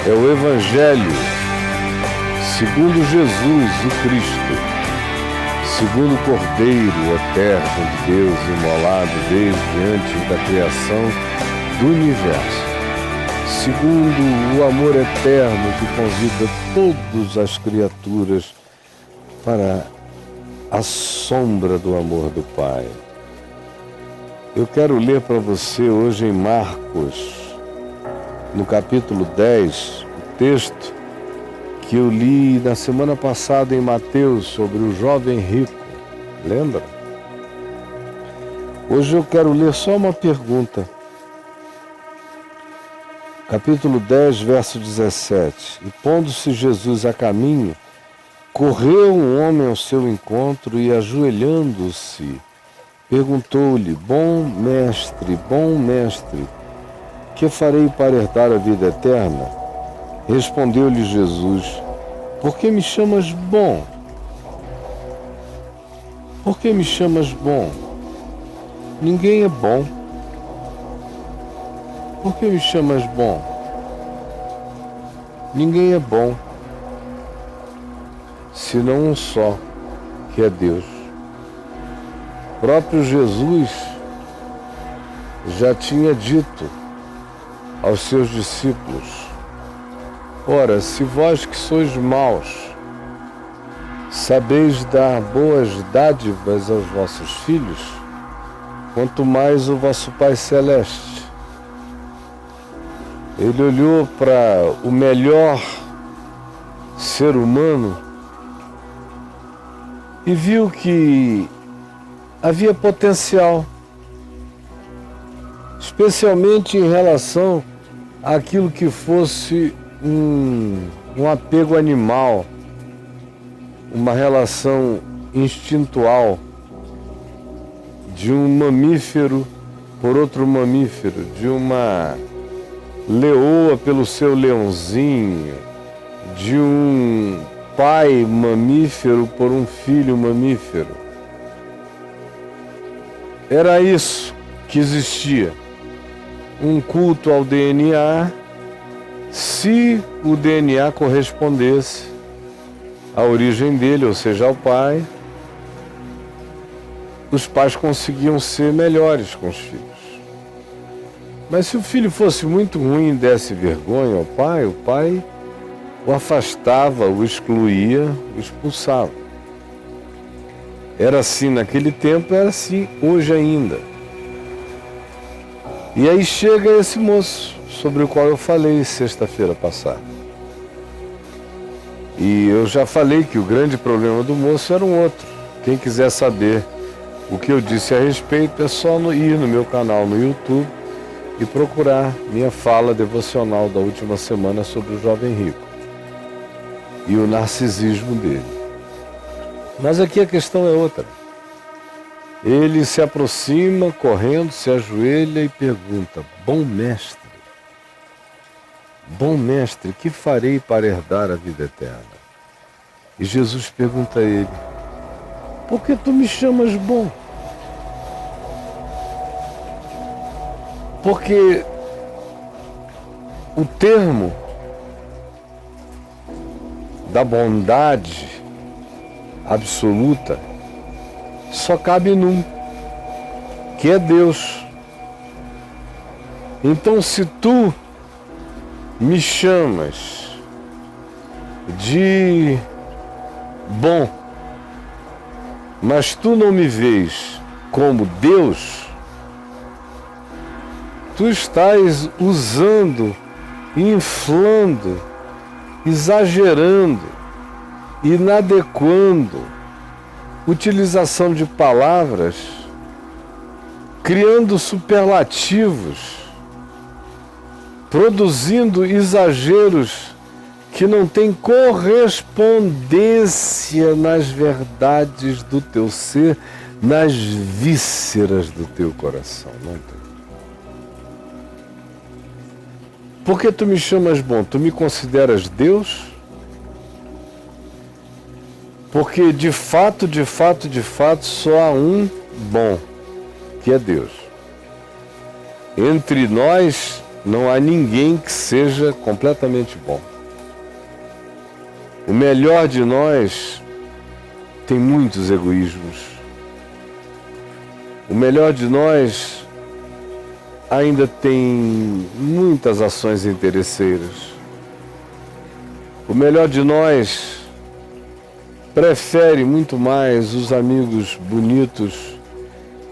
é o Evangelho segundo Jesus, o Cristo, segundo o Cordeiro eterno de Deus, imolado desde antes da criação do universo, segundo o amor eterno que convida todas as criaturas para a sombra do amor do Pai. Eu quero ler para você hoje em Marcos, no capítulo 10, o texto que eu li na semana passada em Mateus sobre o jovem rico. Lembra? Hoje eu quero ler só uma pergunta. Capítulo 10, verso 17. E pondo-se Jesus a caminho, correu um homem ao seu encontro e, ajoelhando-se, perguntou-lhe: bom mestre, que farei para herdar a vida eterna? Respondeu-lhe Jesus: por que me chamas bom? Por que me chamas bom? Ninguém é bom. Por que me chamas bom? Ninguém é bom, senão um só, que é Deus. O próprio Jesus já tinha dito aos seus discípulos: ora, se vós que sois maus, sabeis dar boas dádivas aos vossos filhos, quanto mais o vosso Pai Celeste. Ele olhou para o melhor ser humano e viu que havia potencial, especialmente em relação àquilo que fosse um apego animal, uma relação instintual de um mamífero por outro mamífero, de uma leoa pelo seu leãozinho, de um pai mamífero por um filho mamífero. Era isso que existia. Um culto ao DNA, se o DNA correspondesse à origem dele, ou seja, ao pai, os pais conseguiam ser melhores com os filhos. Mas se o filho fosse muito ruim e desse vergonha ao pai, o pai o afastava, o excluía, o expulsava. Era assim naquele tempo, era assim hoje ainda. E aí chega esse moço, sobre o qual eu falei sexta-feira passada. E eu já falei que o grande problema do moço era um outro. Quem quiser saber o que eu disse a respeito, é só ir no meu canal no YouTube e procurar minha fala devocional da última semana sobre o jovem rico e o narcisismo dele. Mas aqui a questão é outra. Ele se aproxima, correndo, se ajoelha e pergunta: bom mestre, que farei para herdar a vida eterna? E Jesus pergunta a ele: por que tu me chamas bom? Porque o termo da bondade absoluta só cabe num, que é Deus. Então, se tu me chamas de bom, mas tu não me vês como Deus, tu estás usando, inflando, exagerando, inadequando, utilização de palavras, criando superlativos, produzindo exageros que não têm correspondência nas verdades do teu ser, nas vísceras do teu coração. Não tem. Por que tu me chamas bom? Tu me consideras Deus? Porque de fato, só há um bom, que é Deus. Entre nós não há ninguém que seja completamente bom. O melhor de nós tem muitos egoísmos. O melhor de nós ainda tem muitas ações interesseiras. O melhor de nós prefere muito mais os amigos bonitos,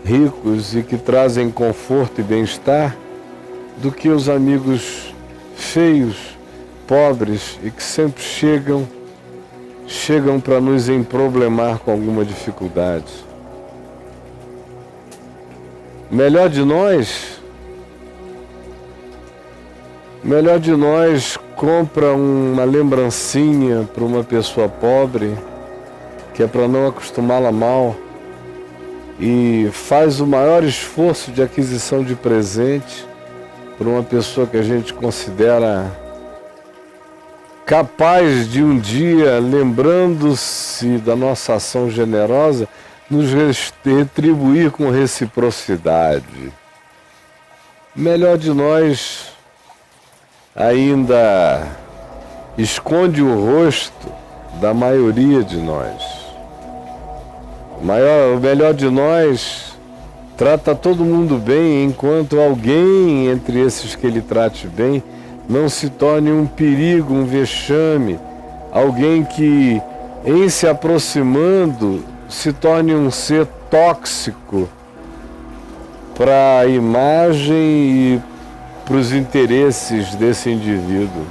ricos e que trazem conforto e bem-estar do que os amigos feios, pobres e que sempre chegam para nos emproblemar com alguma dificuldade. O melhor de nós compra uma lembrancinha para uma pessoa pobre, que é para não acostumá-la mal, e faz o maior esforço de aquisição de presente para uma pessoa que a gente considera capaz de um dia, lembrando-se da nossa ação generosa, nos retribuir com reciprocidade. O melhor de nós ainda esconde o rosto da maioria de nós. O melhor de nós trata todo mundo bem, enquanto alguém entre esses que ele trate bem não se torne um perigo, um vexame, alguém que, em se aproximando, se torne um ser tóxico para a imagem e para os interesses desse indivíduo.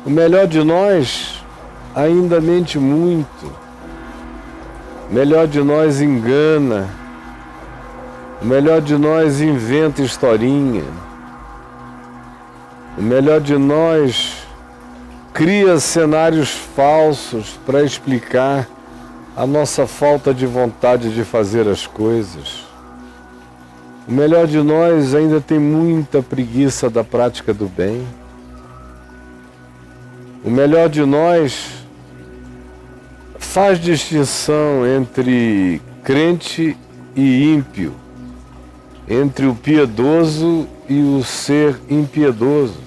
O melhor de nós ainda mente muito. O melhor de nós engana. O melhor de nós inventa historinha. O melhor de nós cria cenários falsos para explicar a nossa falta de vontade de fazer as coisas. O melhor de nós ainda tem muita preguiça da prática do bem. O melhor de nós faz distinção entre crente e ímpio, entre o piedoso e o ser impiedoso.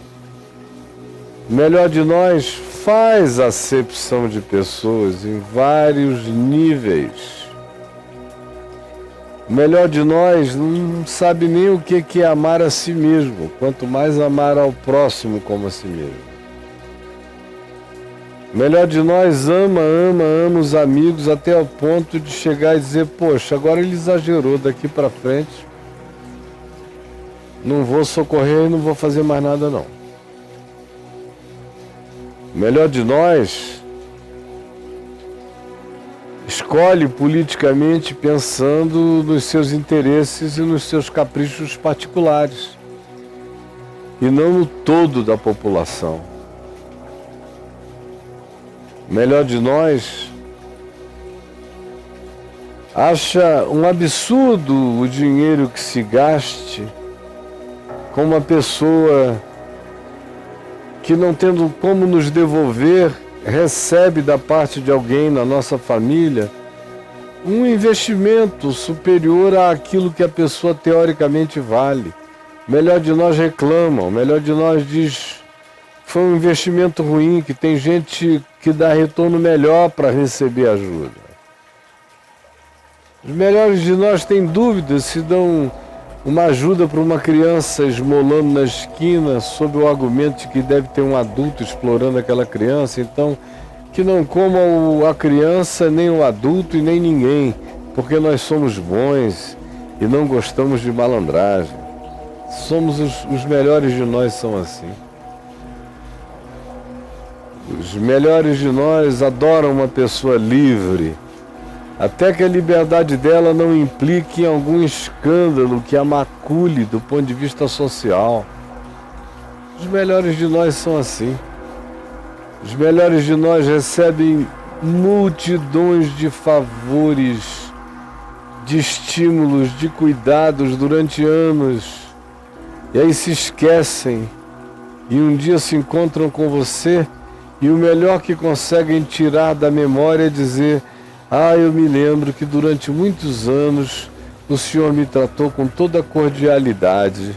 O melhor de nós faz acepção de pessoas em vários níveis. O melhor de nós não sabe nem o que é amar a si mesmo, quanto mais amar ao próximo como a si mesmo. O melhor de nós ama os amigos até ao ponto de chegar e dizer, poxa, agora ele exagerou, daqui para frente não vou socorrer e não vou fazer mais nada não. O melhor de nós escolhe politicamente pensando nos seus interesses e nos seus caprichos particulares e não no todo da população. O melhor de nós acha um absurdo o dinheiro que se gaste com uma pessoa que, não tendo como nos devolver, recebe da parte de alguém na nossa família um investimento superior àquilo que a pessoa teoricamente vale. O melhor de nós reclama, o melhor de nós diz foi um investimento ruim, que tem gente que dá retorno melhor para receber ajuda. Os melhores de nós têm dúvidas se dão uma ajuda para uma criança esmolando na esquina sob o argumento de que deve ter um adulto explorando aquela criança, então que não coma a criança, nem o adulto e nem ninguém, porque nós somos bons e não gostamos de malandragem. Somos os melhores de nós são assim. Os melhores de nós adoram uma pessoa livre, até que a liberdade dela não implique em algum escândalo que a macule do ponto de vista social. Os melhores de nós são assim. Os melhores de nós recebem multidões de favores, de estímulos, de cuidados durante anos, e aí se esquecem, e um dia se encontram com você, e o melhor que conseguem tirar da memória é dizer: eu me lembro que durante muitos anos o Senhor me tratou com toda a cordialidade.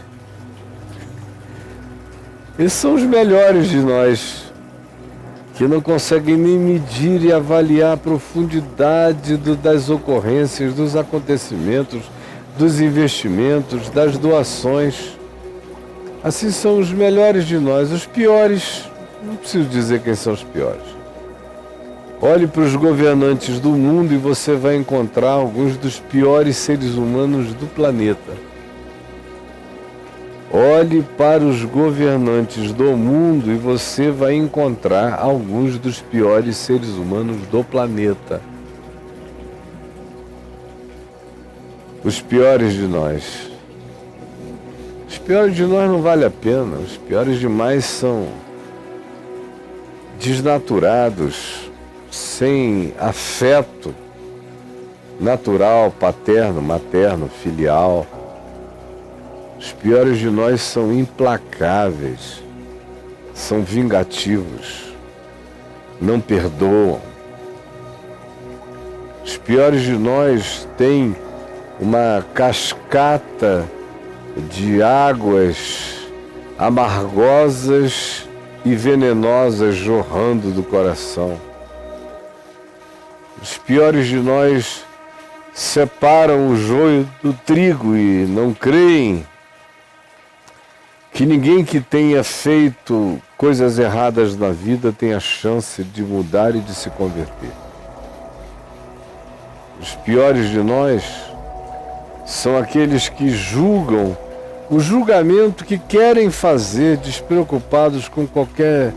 Esses são os melhores de nós, que não conseguem nem medir e avaliar a profundidade das ocorrências, dos acontecimentos, dos investimentos, das doações. Assim são os melhores de nós. Os piores, não preciso dizer quem são os piores. Olhe para os governantes do mundo e você vai encontrar alguns dos piores seres humanos do planeta. Olhe para os governantes do mundo e você vai encontrar alguns dos piores seres humanos do planeta. Os piores de nós. Os piores de nós não vale a pena. Os piores demais são desnaturados, sem afeto natural, paterno, materno, filial. Os piores de nós são implacáveis, são vingativos, não perdoam. Os piores de nós têm uma cascata de águas amargosas e venenosas jorrando do coração. Os piores de nós separam o joio do trigo e não creem que ninguém que tenha feito coisas erradas na vida tenha chance de mudar e de se converter. Os piores de nós são aqueles que julgam o julgamento que querem fazer, despreocupados com qualquer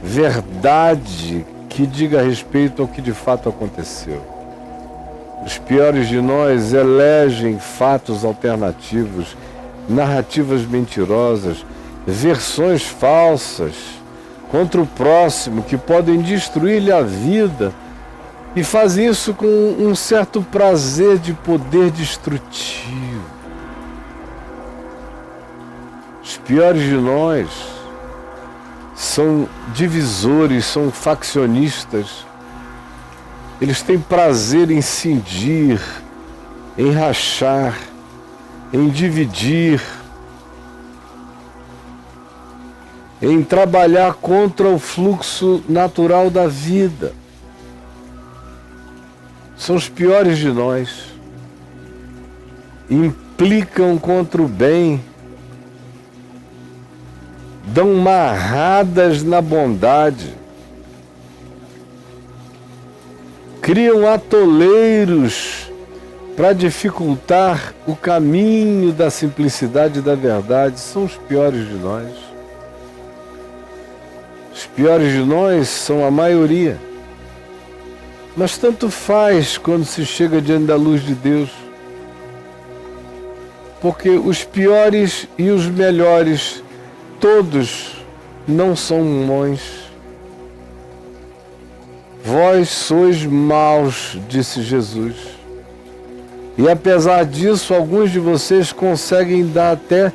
verdade que diga respeito ao que de fato aconteceu. Os piores de nós elegem fatos alternativos, narrativas mentirosas, versões falsas contra o próximo que podem destruir-lhe a vida e fazem isso com um certo prazer de poder destrutivo. Os piores de nós são divisores, são faccionistas. Eles têm prazer em cindir, em rachar, em dividir, em trabalhar contra o fluxo natural da vida. São os piores de nós. Implicam contra o bem, dão marradas na bondade, criam atoleiros para dificultar o caminho da simplicidade e da verdade. São os piores de nós. Os piores de nós são a maioria. Mas tanto faz quando se chega diante da luz de Deus. Porque os piores e os melhores, todos não são bons. Vós sois maus, disse Jesus. E apesar disso, alguns de vocês conseguem dar até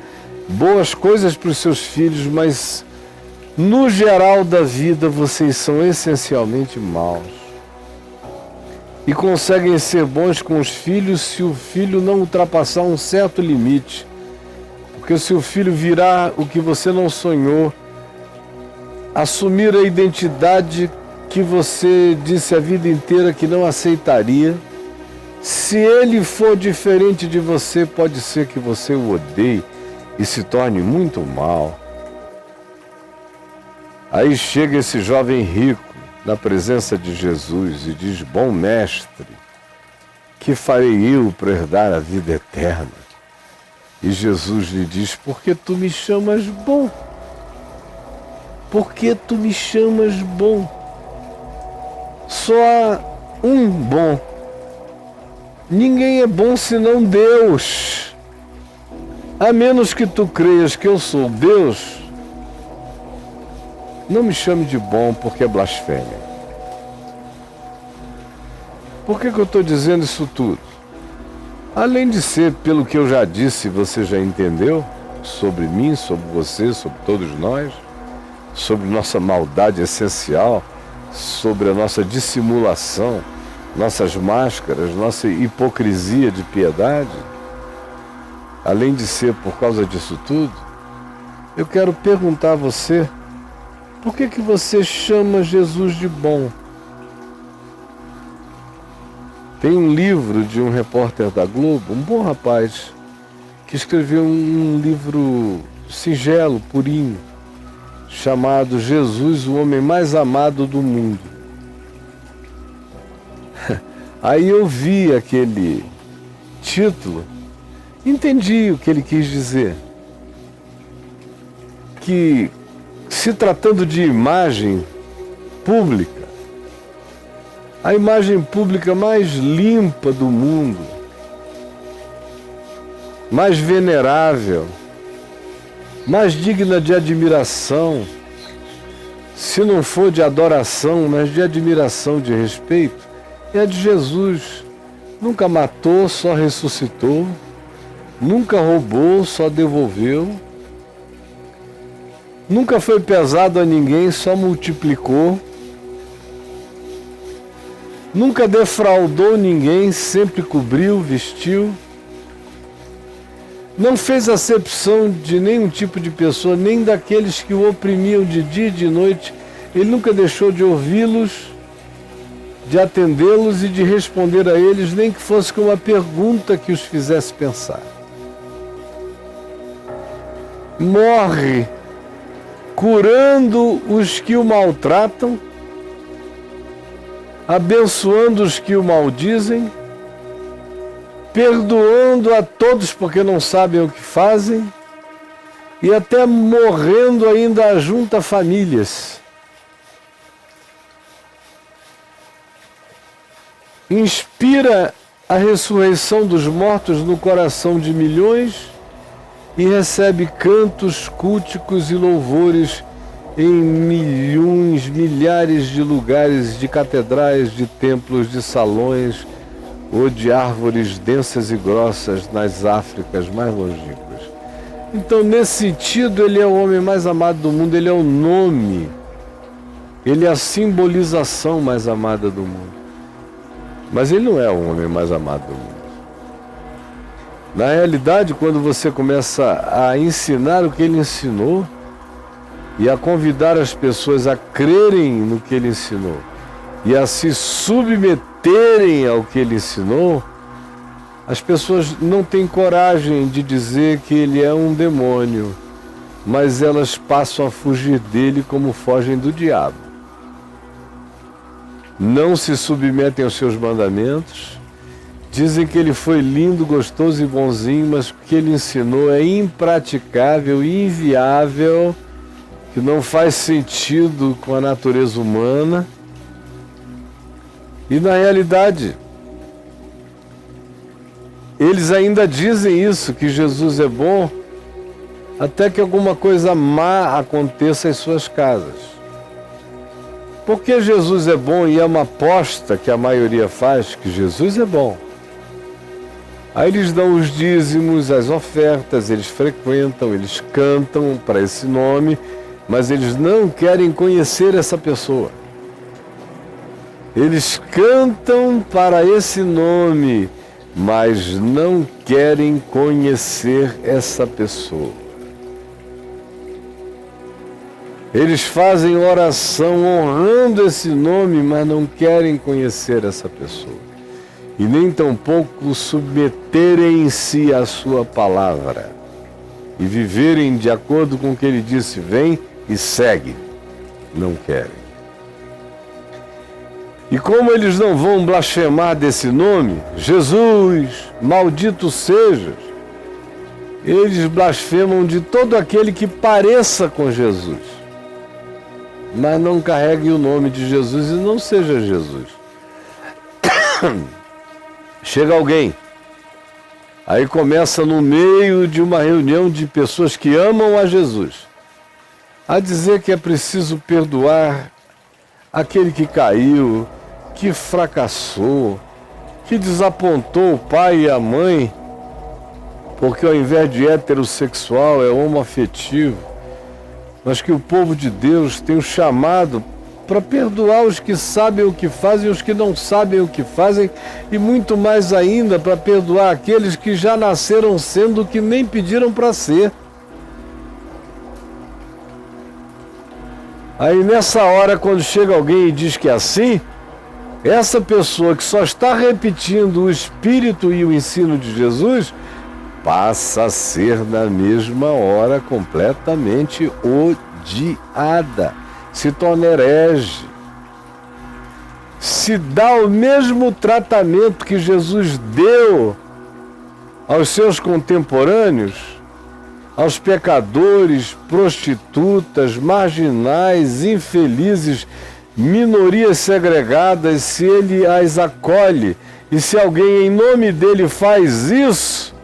boas coisas para os seus filhos, mas no geral da vida vocês são essencialmente maus. E conseguem ser bons com os filhos se o filho não ultrapassar um certo limite. Porque se o filho virar o que você não sonhou, assumir a identidade que você disse a vida inteira que não aceitaria, se ele for diferente de você, pode ser que você o odeie e se torne muito mal. Aí chega esse jovem rico na presença de Jesus e diz: bom mestre, que farei eu para herdar a vida eterna? E Jesus lhe diz: por que tu me chamas bom? Por que tu me chamas bom? Só há um bom. Ninguém é bom senão Deus. A menos que tu creias que eu sou Deus, não me chame de bom, porque é blasfêmia. Por que eu estou dizendo isso tudo? Além de ser, pelo que eu já disse, você já entendeu, sobre mim, sobre você, sobre todos nós, sobre nossa maldade essencial, sobre a nossa dissimulação, nossas máscaras, nossa hipocrisia de piedade. Além de ser por causa disso tudo, eu quero perguntar a você, por que você chama Jesus de bom? Tem um livro de um repórter da Globo, um bom rapaz, que escreveu um livro singelo, purinho, chamado Jesus, o homem mais amado do mundo. Aí eu vi aquele título, entendi o que ele quis dizer. Que, se tratando de imagem pública, a imagem pública mais limpa do mundo, mais venerável, mais digna de admiração, se não for de adoração, mas de admiração, de respeito, é a de Jesus. Nunca matou, só ressuscitou, nunca roubou, só devolveu, nunca foi pesado a ninguém, só multiplicou, nunca defraudou ninguém, sempre cobriu, vestiu, não fez acepção de nenhum tipo de pessoa, nem daqueles que o oprimiam de dia e de noite. Ele nunca deixou de ouvi-los, de atendê-los e de responder a eles, nem que fosse com uma pergunta que os fizesse pensar. Morre curando os que o maltratam, abençoando os que o maldizem, perdoando a todos porque não sabem o que fazem e até morrendo ainda junta famílias. Inspira a ressurreição dos mortos no coração de milhões e recebe cantos culticos e louvores em milhões, milhares de lugares, de catedrais, de templos, de salões ou de árvores densas e grossas nas Áfricas mais longínquas. Então, nesse sentido, ele é o homem mais amado do mundo, ele é o nome, ele é a simbolização mais amada do mundo. Mas ele não é o homem mais amado do mundo. Na realidade, quando você começa a ensinar o que ele ensinou e a convidar as pessoas a crerem no que ele ensinou e a se submeterem ao que ele ensinou, as pessoas não têm coragem de dizer que ele é um demônio, mas elas passam a fugir dele como fogem do diabo. Não se submetem aos seus mandamentos, dizem que ele foi lindo, gostoso e bonzinho, mas o que ele ensinou é impraticável, inviável, que não faz sentido com a natureza humana. E na realidade, eles ainda dizem isso, que Jesus é bom, até que alguma coisa má aconteça em suas casas. Porque Jesus é bom e é uma aposta que a maioria faz que Jesus é bom. Aí eles dão os dízimos, as ofertas, eles frequentam, eles cantam para esse nome, mas eles não querem conhecer essa pessoa. Eles cantam para esse nome, mas não querem conhecer essa pessoa. Eles fazem oração honrando esse nome, mas não querem conhecer essa pessoa. E nem tampouco submeterem-se à sua palavra e viverem de acordo com o que ele disse, vem e segue. Não querem. E como eles não vão blasfemar desse nome, Jesus, maldito sejas, eles blasfemam de todo aquele que pareça com Jesus, mas não carregue o nome de Jesus e não seja Jesus. Chega alguém, aí começa no meio de uma reunião de pessoas que amam a Jesus, a dizer que é preciso perdoar aquele que caiu, que fracassou, que desapontou o pai e a mãe, porque ao invés de heterossexual é homoafetivo, mas que o povo de Deus tem o chamado para perdoar os que sabem o que fazem e os que não sabem o que fazem, e muito mais ainda para perdoar aqueles que já nasceram sendo o que nem pediram para ser. Aí nessa hora, quando chega alguém e diz que é assim, essa pessoa que só está repetindo o Espírito e o ensino de Jesus, passa a ser na mesma hora completamente odiada, se torna herege. Se dá o mesmo tratamento que Jesus deu aos seus contemporâneos, aos pecadores, prostitutas, marginais, infelizes, minorias segregadas, se ele as acolhe e se alguém em nome dele faz isso,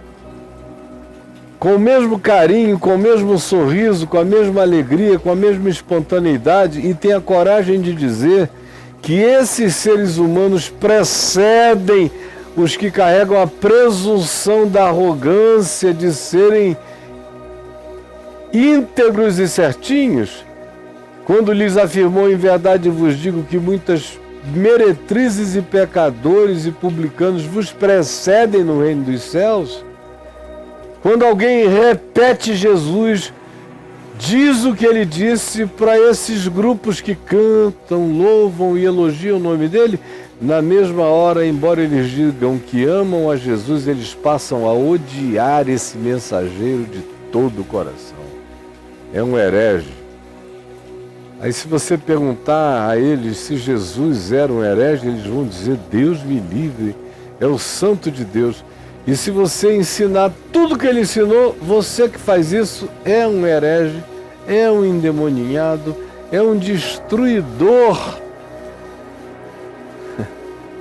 com o mesmo carinho, com o mesmo sorriso, com a mesma alegria, com a mesma espontaneidade, e tem a coragem de dizer que esses seres humanos precedem os que carregam a presunção da arrogância de serem íntegros e certinhos, quando lhes afirmou: em verdade vos digo que muitas meretrizes e pecadores e publicanos vos precedem no reino dos céus. Quando alguém repete Jesus, diz o que ele disse para esses grupos que cantam, louvam e elogiam o nome dele, na mesma hora, embora eles digam que amam a Jesus, eles passam a odiar esse mensageiro de todo o coração. É um herege. Aí se você perguntar a eles se Jesus era um herege, eles vão dizer: Deus me livre, é o santo de Deus. E se você ensinar tudo que ele ensinou, você que faz isso é um herege, é um endemoninhado, é um destruidor.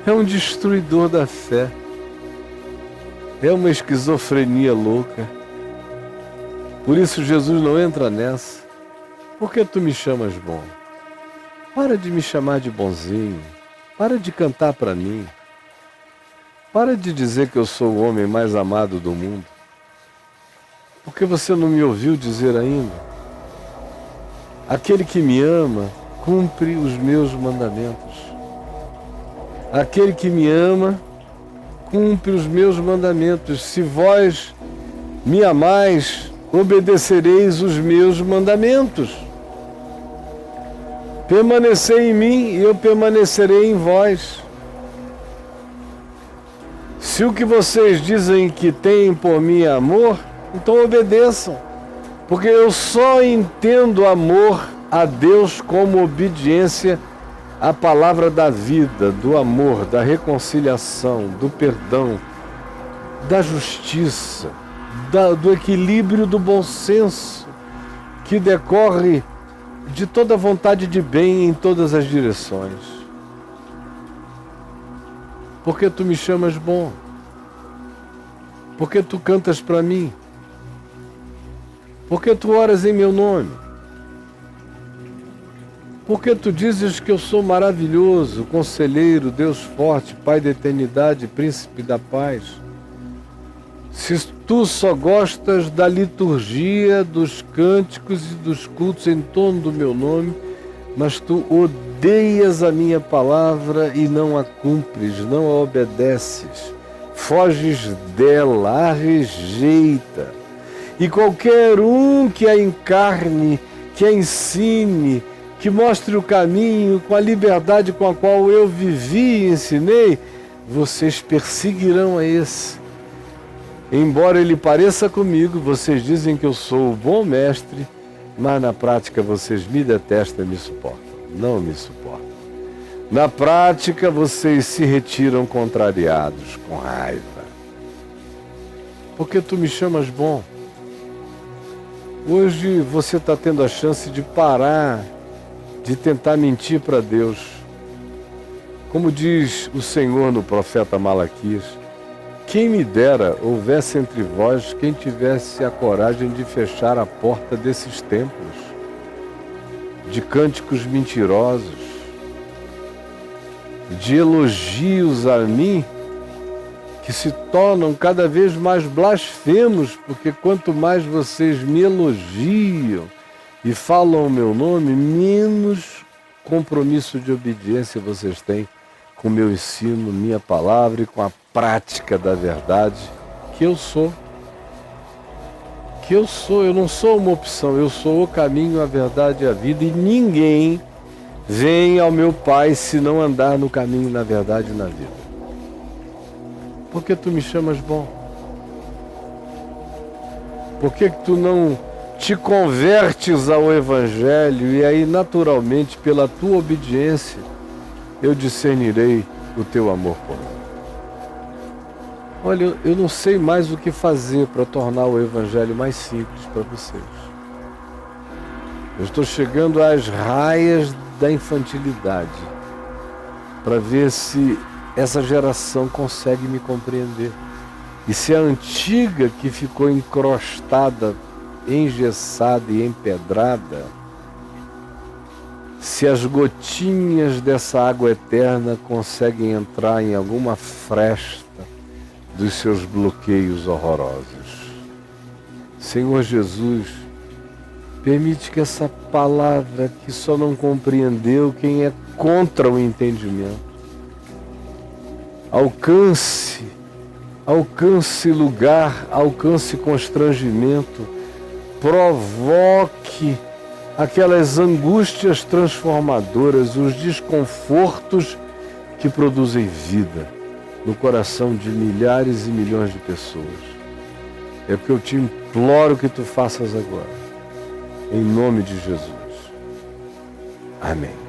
É um destruidor da fé. É uma esquizofrenia louca. Por isso Jesus não entra nessa. Por que tu me chamas bom? Para de me chamar de bonzinho. Para de cantar para mim. Para de dizer que eu sou o homem mais amado do mundo. Porque você não me ouviu dizer ainda? Aquele que me ama, cumpre os meus mandamentos. Aquele que me ama, cumpre os meus mandamentos. Se vós me amais, obedecereis os meus mandamentos. Permanecei em mim e eu permanecerei em vós. Se o que vocês dizem que têm por mim é amor, então obedeçam. Porque eu só entendo amor a Deus como obediência à palavra da vida, do amor, da reconciliação, do perdão, da justiça, do equilíbrio do bom senso, que decorre de toda vontade de bem em todas as direções. Porque tu me chamas bom? Porque tu cantas para mim? Porque tu oras em meu nome? Porque tu dizes que eu sou maravilhoso, conselheiro, Deus forte, Pai da eternidade, príncipe da paz? Se tu só gostas da liturgia, dos cânticos e dos cultos em torno do meu nome, mas tu odeias a minha palavra e não a cumpres, não a obedeces, foges dela, a rejeita. E qualquer um que a encarne, que a ensine, que mostre o caminho com a liberdade com a qual eu vivi e ensinei, vocês perseguirão a esse. Embora ele pareça comigo, vocês dizem que eu sou o bom mestre, mas na prática vocês me detestam e me suportam. Não me suportam. Na prática vocês se retiram contrariados, com raiva. Porque tu me chamas bom. Hoje você está tendo a chance de parar de tentar mentir para Deus. Como diz o Senhor no profeta Malaquias: quem me dera houvesse entre vós quem tivesse a coragem de fechar a porta desses templos, de cânticos mentirosos, de elogios a mim, que se tornam cada vez mais blasfemos, porque quanto mais vocês me elogiam e falam o meu nome, menos compromisso de obediência vocês têm com o meu ensino, minha palavra e com a prática da verdade que eu sou. Porque eu não sou uma opção, eu sou o caminho, a verdade e a vida, e ninguém vem ao meu Pai se não andar no caminho, na verdade e na vida. Por que tu me chamas bom? Por que tu não te convertes ao Evangelho e aí naturalmente pela tua obediência eu discernirei o teu amor por mim? Olha, eu não sei mais o que fazer para tornar o Evangelho mais simples para vocês. Eu estou chegando às raias da infantilidade para ver se essa geração consegue me compreender. E se a antiga que ficou encrostada, engessada e empedrada, se as gotinhas dessa água eterna conseguem entrar em alguma fresta dos seus bloqueios horrorosos. Senhor Jesus, permite que essa palavra que só não compreendeu quem é contra o entendimento, alcance lugar, alcance constrangimento, provoque aquelas angústias transformadoras, os desconfortos que produzem vida no coração de milhares e milhões de pessoas. É o que eu te imploro que tu faças agora, em nome de Jesus. Amém.